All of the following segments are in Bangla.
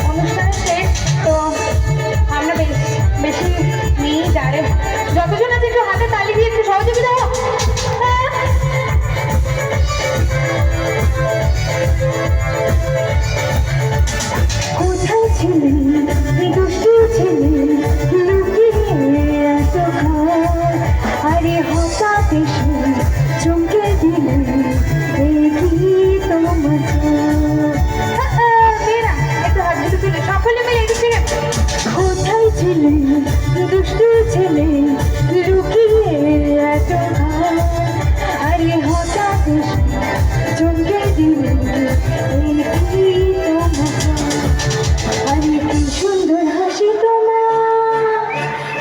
অনুষ্ঠান শেষ তো আমরা বেশি নেই যারে যতজন আছে একটু হাতে তালি দিয়ে একটু সহযোগিতা হোক। কোথায় ছিলে দুষ্টু ছেলে লুকিয়ে এত ঘর আরে হঠাৎ এসে চমকে দিলে দেখি তোমার মেয়েরা একটু হাত দিতে তুলে সকলে মিলে একটু ছিলেন। কোথায় ছিলে দুষ্টু ছেলে লুকিয়ে এত ঘর আরে হঠাৎ এসে চমকে দিলে দেখি আরে কি সুন্দর হাসি তোমার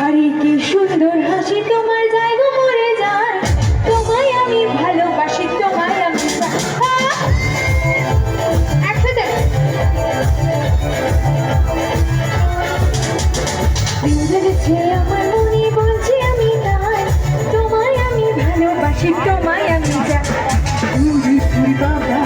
আরে কি সুন্দর হাসি তোমার জায়গা মরে যায় তোমায় আমি ভালোবাসি তোমায় আমি একসাথে বেঁধেছে আমার মনে বলছি আমি তাই তোমায় আমি ভালোবাসি তোমায় আমি বাবা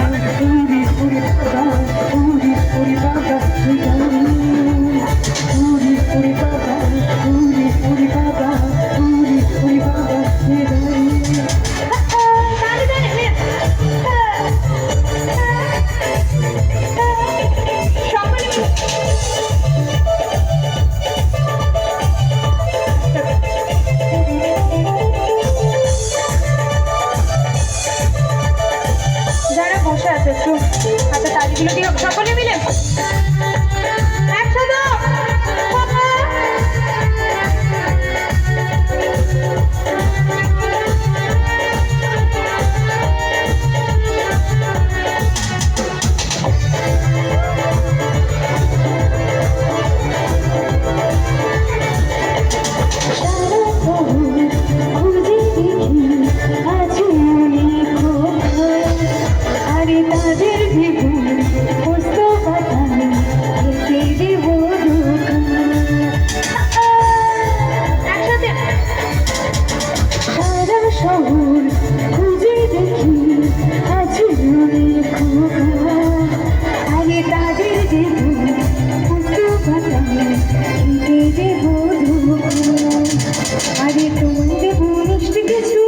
যারা বসে আছে একটু হাতে তালিগুলো দিয়ে সকলে মিলে একসাথে তাদের জীবন পোস্ত পাতায় দেব একসাথে সারা শহর খুঁজে দেখি আছে আরে তাদের জীবন পোস্ত পাতায় দেব আরে তোমায় দেব মিষ্টি কিছু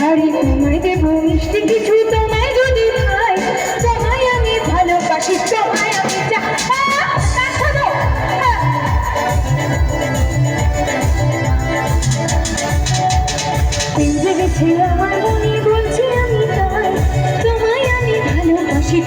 আরে তোমায় দেব মিষ্টি কিছু তোমায় যদি পাই তোমায় আমি ভালোবাসি তোমায় আমি জেগেছে আমার মনে বলছি আমি তাই তোমায় আমি ভালোবাসি।